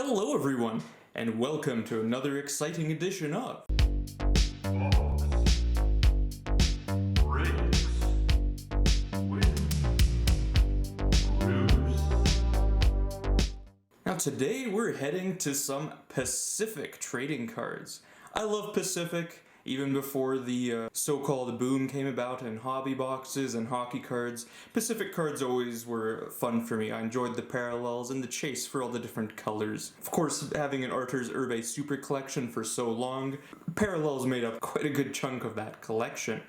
Hello everyone, and welcome to another exciting edition of Now today we're heading to some Pacific trading cards. I love Pacific. Even before the so-called boom came about in hobby boxes and hockey cards, Pacific cards always were fun for me. I enjoyed the parallels and the chase for all the different colors. Of course, having an Arthur's Irbe Super collection for so long, parallels made up quite a good chunk of that collection.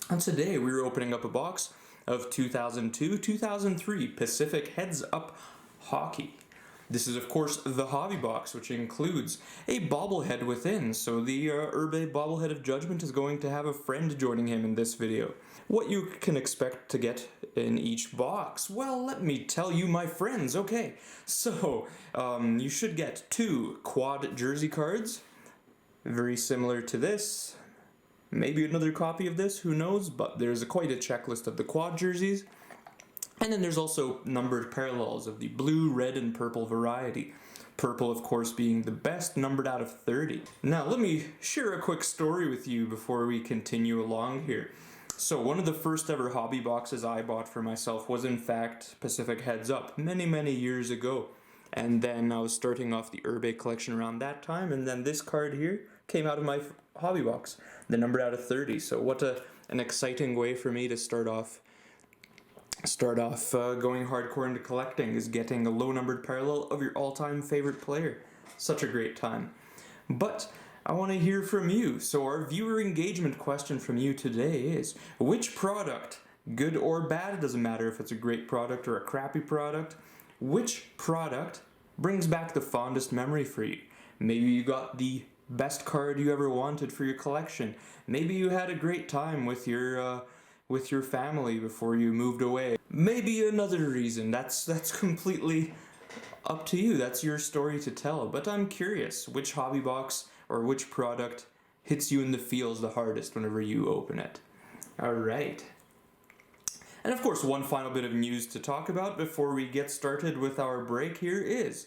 And today we're opening up a box of 2002-2003 Pacific Heads Up Hockey. This is, of course, the hobby box, which includes a bobblehead within, so the Irbe Bobblehead of Judgement is going to have a friend joining him in this video. What you can expect to get in each box? Well, let me tell you, my friends. Okay, so you should get 2 quad jersey cards, very similar to this. Maybe another copy of this, who knows, but there's quite a checklist of the quad jerseys. And then there's also numbered parallels of the blue, red, and purple variety. Purple, of course, being the best, numbered out of 30. Now, let me share a quick story with you before we continue along here. So, one of the first ever hobby boxes I bought for myself was, in fact, Pacific Heads Up, many years ago. And then I was starting off the Irbe collection around that time, and then this card here came out of my hobby box, the numbered out of 30. So, what an exciting way for me to start off going hardcore into collecting, is getting a low numbered parallel of your all-time favorite player. Such a great time. But I want to hear from you. So our viewer engagement question from you today is, which product, good or bad, it doesn't matter if it's a great product or a crappy product, which product brings back the fondest memory for you? Maybe you got the best card you ever wanted for your collection. Maybe you had a great time with your family before you moved away. Maybe another reason. That's completely up to you. That's your story to tell. But I'm curious, which hobby box or which product hits you in the feels the hardest whenever you open it? Alright. And of course, one final bit of news to talk about before we get started with our break here is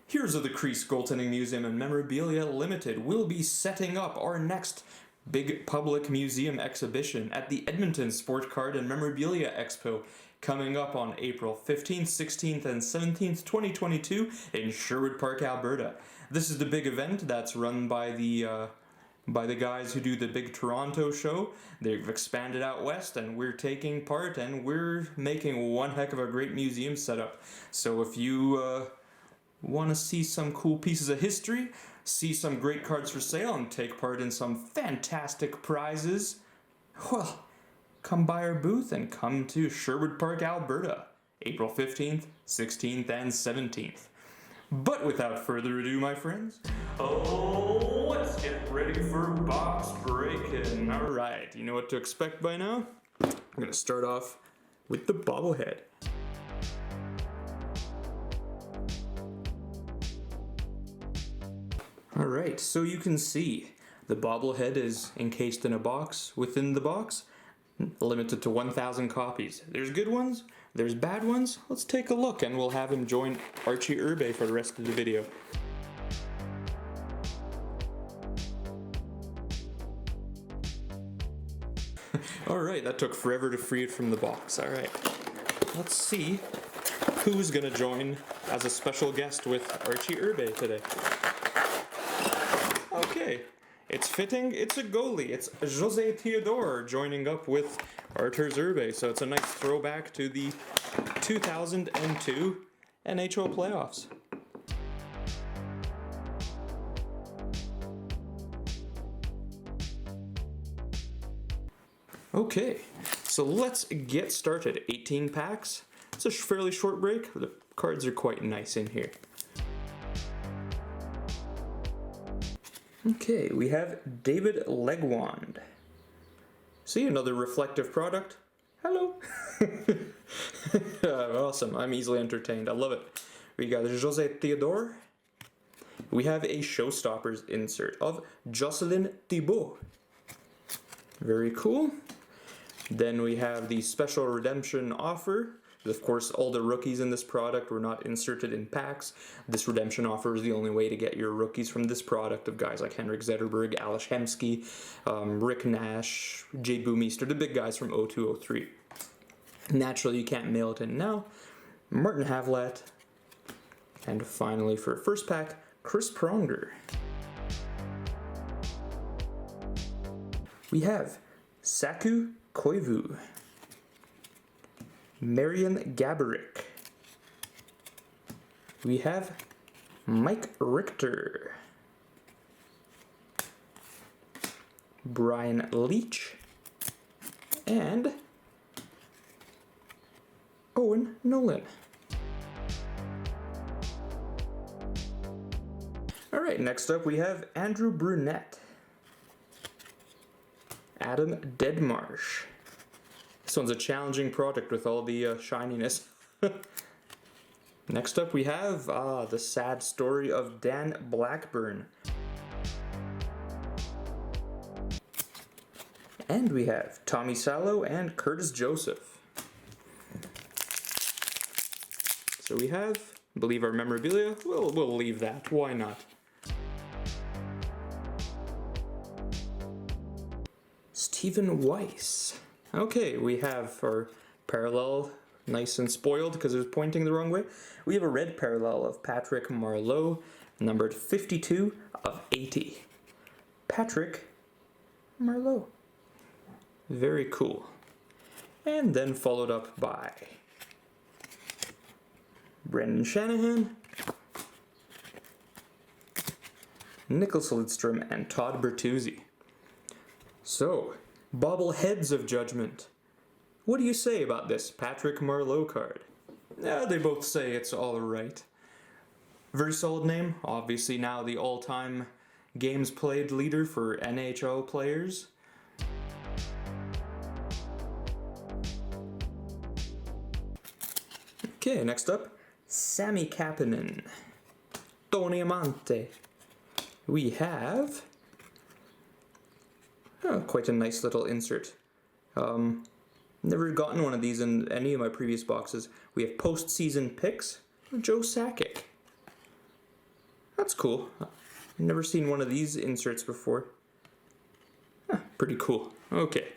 Heroes of the Crease Goaltending Museum and Memorabilia Limited will be setting up our next big public museum exhibition at the Edmonton Sport Card and Memorabilia Expo coming up on April 15th, 16th, and 17th, 2022 in Sherwood Park, Alberta. This is the big event that's run by the guys who do the big Toronto show. They've expanded out west and we're taking part and we're making one heck of a great museum setup. So if you want to see some cool pieces of history, see some great cards for sale, and take part in some fantastic prizes, well, come by our booth and come to Sherwood Park, Alberta, April 15th, 16th, and 17th. But without further ado, my friends, let's get ready for box breaking. Alright, you know what to expect by now? I'm going to start off with the bobblehead. Alright, so you can see the bobblehead is encased in a box within the box, limited to 1,000 copies. There's good ones, there's bad ones. Let's take a look and we'll have him join Archie Irbe for the rest of the video. Alright, that took forever to free it from the box. Alright, let's see who's gonna join as a special guest with Archie Irbe today. Okay, it's fitting, it's a goalie. It's José Theodore joining up with Arthur's Irbe, so it's a nice throwback to the 2002 NHL playoffs. Okay, so let's get started. 18 packs. It's a fairly short break. The cards are quite nice in here. Okay, we have David Legwand. See, another reflective product. Hello. Awesome, I'm easily entertained. I love it. We got José Theodore. We have a Showstoppers insert of Jocelyn Thibault. Very cool. Then we have the special redemption offer Of course, all the rookies in this product were not inserted in packs. This redemption offer is the only way to get your rookies from this product of guys like Henrik Zetterberg, Ales Hemsky, Rick Nash, Jay Boomeester, the big guys from 0203. Naturally, you can't mail it in now. Martin Havlat. And finally, for first pack, Chris Pronger. We have Saku Koivu, Marian Gaborik. We have Mike Richter, Brian Leach, and Owen Nolan. Alright, next up we have Andrew Brunette, Adam Deadmarsh. This one's a challenging product with all the shininess. Next up we have the sad story of Dan Blackburn. And we have Tommy Salo and Curtis Joseph. So we have, I believe, our memorabilia. We'll leave that. Why not? Stephen Weiss. Okay, we have our parallel, nice and spoiled because it was pointing the wrong way. We have a red parallel of Patrick Marlowe, numbered 52 of 80. Patrick Marlowe. Very cool. And then followed up by Brendan Shanahan, Nicholas Lidstrom, and Todd Bertuzzi. So, Bobbleheads of Judgement. What do you say about this Patrick Marlowe card? They both say it's alright. Very solid name. Obviously now the all-time games played leader for NHL players. Okay, next up, Sami Kapanen, Tony Amante. We have quite a nice little insert. Never gotten one of these in any of my previous boxes. We have postseason picks, Joe Sakic. That's cool. I've never seen one of these inserts before. Pretty cool. Okay.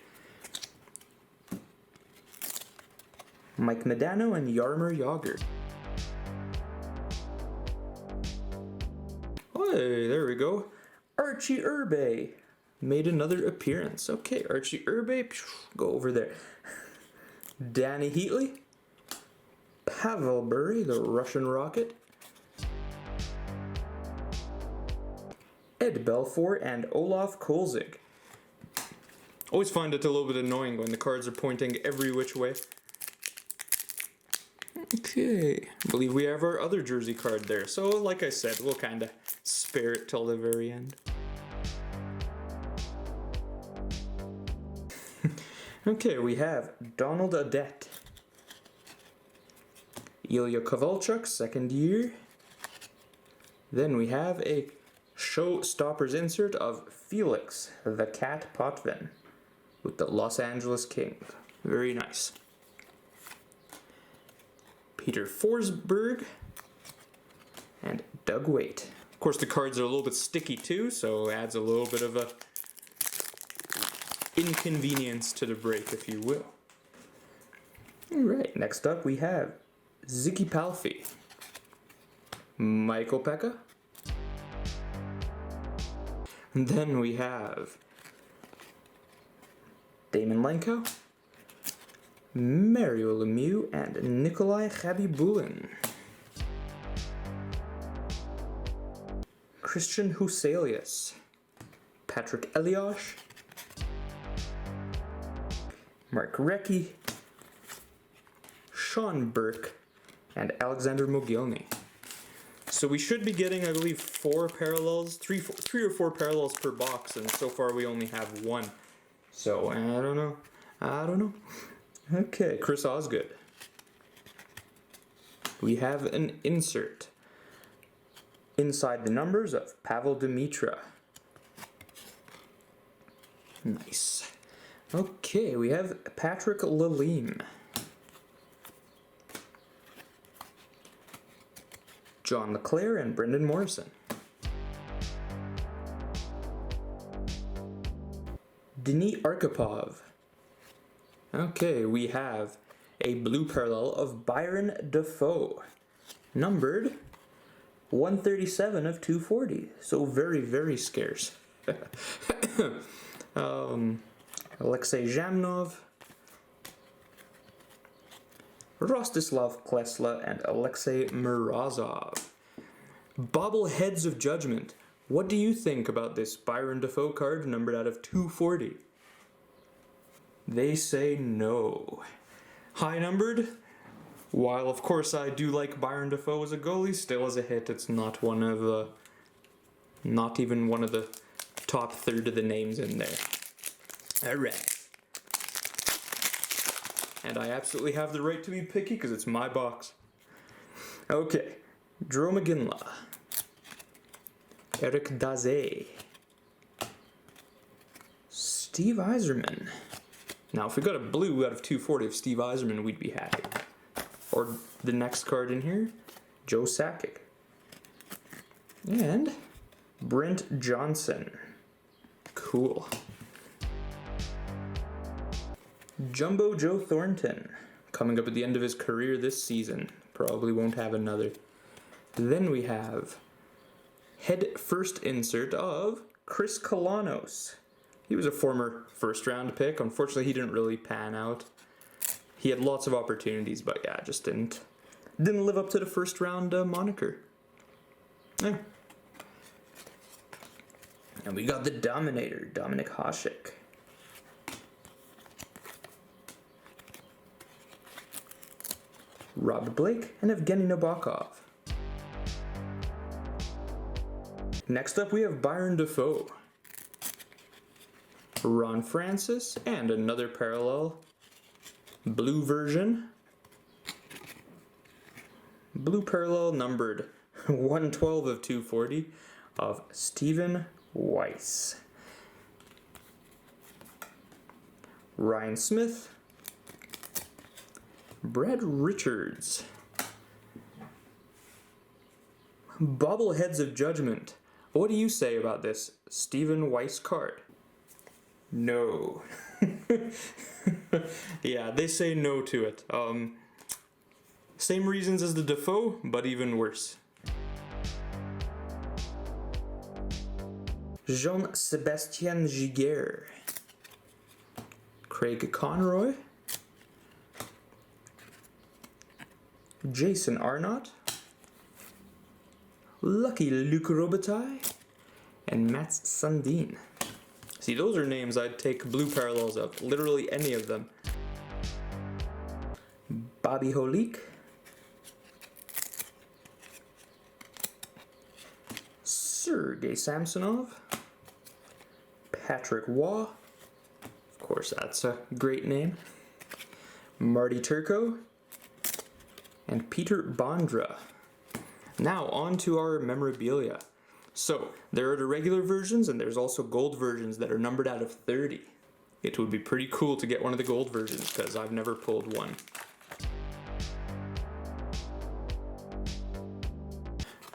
Mike Modano and Jaromir Jagr. Hey, there we go. Archie Irbe made another appearance. Okay, Archie Irbe, go over there. Danny Heatley, Pavel Bure, the Russian Rocket, Ed Belfour, and Olaf Kolzig. Always find it a little bit annoying when the cards are pointing every which way. Okay, I believe we have our other jersey card there. So, like I said, we'll kind of spare it till the very end. Okay, we have Donald Adet, Ilya Kovalchuk, second year. Then we have a Showstoppers insert of Felix the Cat Potvin with the Los Angeles Kings. Very nice. Peter Forsberg and Doug Waite. Of course, the cards are a little bit sticky too, so adds a little bit of a inconvenience to the break, if you will. Alright, next up we have Ziggy Palffy, Michael Pekka, and then we have Damon Lenko, Mario Lemieux, and Nikolai Khabibulin. Christian Huselius, Patrick Elias, Mark Recchi, Sean Burke, and Alexander Mogilny. So we should be getting, I believe, 4 parallels, three or four parallels per box, and so far we only have 1. So, I don't know. Okay, Chris Osgood. We have an insert inside the numbers of Pavel Demitra. Nice. Okay, we have Patrick Lalime, John LeClaire and Brendan Morrison. Denis Arkhipov. Okay, we have a blue parallel of Byron Defoe, numbered 137 of 240, so very, very scarce. Alexei Zhamnov, Rostislav Klesla, and Alexei Murazov. Bobbleheads of Judgement. What do you think about this Byron Defoe card numbered out of 240? They say no. High numbered? While of course I do like Byron Defoe as a goalie, still as a hit, it's not even one of the top third of the names in there. Alright. And I absolutely have the right to be picky because it's my box. Okay. Drew McGinley. Eric Daze. Steve Yzerman. Now, if we got a blue out of 240 of Steve Yzerman, we'd be happy. Or the next card in here, Joe Sakic. And Brent Johnson. Cool. Jumbo Joe Thornton. Coming up at the end of his career this season. Probably won't have another. Then we have head first insert of Chris Colanos. He was a former first round pick. Unfortunately, he didn't really pan out. He had lots of opportunities, but yeah, just didn't live up to the first round moniker. Yeah. And we got the Dominator, Dominik Hasek. Rob Blake and Evgeny Nabokov. Next up we have Byron Defoe, Ron Francis, and another parallel blue version. Blue parallel numbered 112 of 240 of Stephen Weiss. Ryan Smith, Brad Richards. Bobbleheads of Judgement. What do you say about this Stephen Weiss card? No. Yeah, they say no to it. Same reasons as the Defoe, but even worse. Jean-Sébastien Giguère. Craig Conroy. Jason Arnott. Lucky Luc Robitaille, and Mats Sundin. See, those are names I'd take blue parallels of, literally any of them. Bobby Holik, Sergei Samsonov, Patrick Waugh, of course that's a great name, Marty Turco, and Peter Bondra. Now, on to our memorabilia. So, there are the regular versions, and there's also gold versions that are numbered out of 30. It would be pretty cool to get one of the gold versions, because I've never pulled one.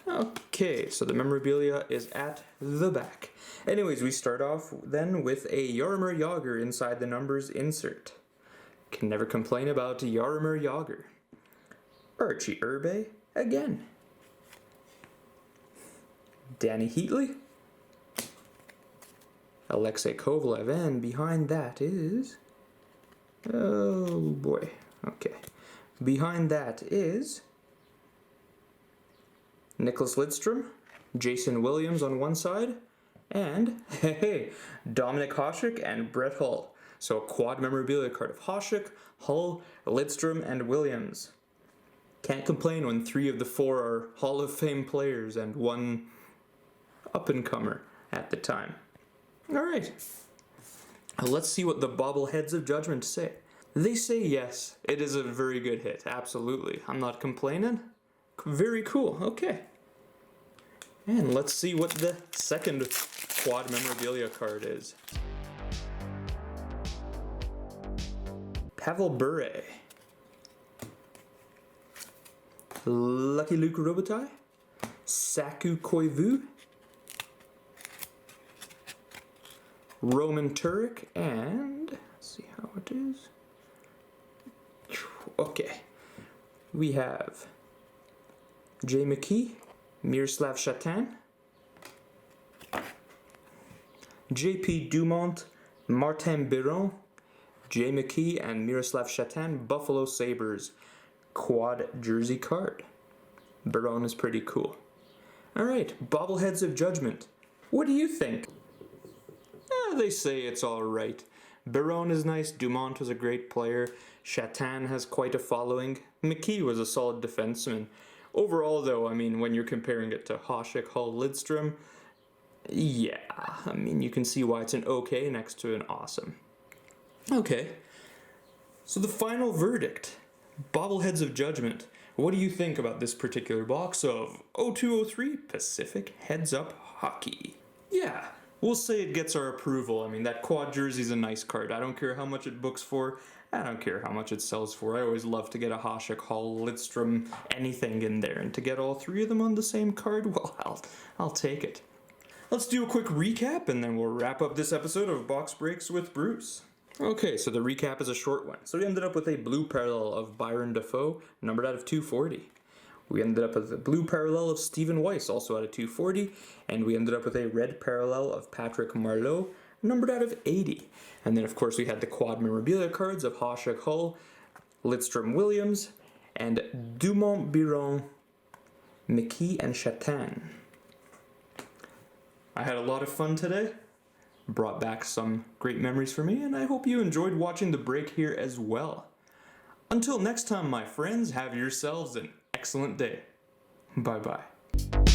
Okay, so the memorabilia is at the back. Anyways, we start off then with a Jaromir Jagr inside the numbers insert. Can never complain about Jaromir Jagr. Archie Irbe again. Danny Heatley, Alexei Kovalev, and behind that is, oh boy, okay, behind that is Nicholas Lidstrom, Jason Williams on one side, and hey, Dominik Hasek and Brett Hull. So a quad memorabilia card of Hasek, Hull, Lidstrom, and Williams. Can't complain when 3 of the 4 are Hall of Fame players and 1 up-and-comer at the time. Alright, let's see what the Bobbleheads of Judgement say. They say yes, it is a very good hit, absolutely. I'm not complaining. Very cool, okay. And let's see what the second quad memorabilia card is. Pavel Bure. Lucky Luc Robitaille. Saku Koivu, Roman Turek, and let's see how it is. Okay, we have Jay McKee, Miroslav Chatan, JP Dumont, Martin Biron, Jay McKee, and Miroslav Chatan, Buffalo Sabres quad jersey card. Byron is pretty cool. Alright, Bobbleheads of Judgement. What do you think? They say it's alright. Byron is nice, Dumont was a great player, Chatan has quite a following, McKee was a solid defenseman. Overall though, I mean, when you're comparing it to Hasek, Hull, Lidstrom, yeah, I mean, you can see why it's an okay next to an awesome. Okay, so the final verdict, Bobbleheads of Judgement. What do you think about this particular box of 0203 Pacific Heads Up Hockey? Yeah, we'll say it gets our approval. I mean, that quad jersey's a nice card. I don't care how much it books for. I don't care how much it sells for. I always love to get a Hasek, Hull, Lidstrom, anything in there. And to get all three of them on the same card, well, I'll take it. Let's do a quick recap and then we'll wrap up this episode of Box Breaks with Bruce. Okay, so the recap is a short one. So we ended up with a blue parallel of Byron Defoe, numbered out of 240. We ended up with a blue parallel of Stephen Weiss, also out of 240. And we ended up with a red parallel of Patrick Marlowe, numbered out of 80. And then, of course, we had the quad memorabilia cards of Hasek, Hull, Lidstrom, Williams, and Dumont, Biron, McKee, and Chatan. I had a lot of fun today. Brought back some great memories for me, and I hope you enjoyed watching the break here as well. Until next time, my friends, have yourselves an excellent day. Bye-bye.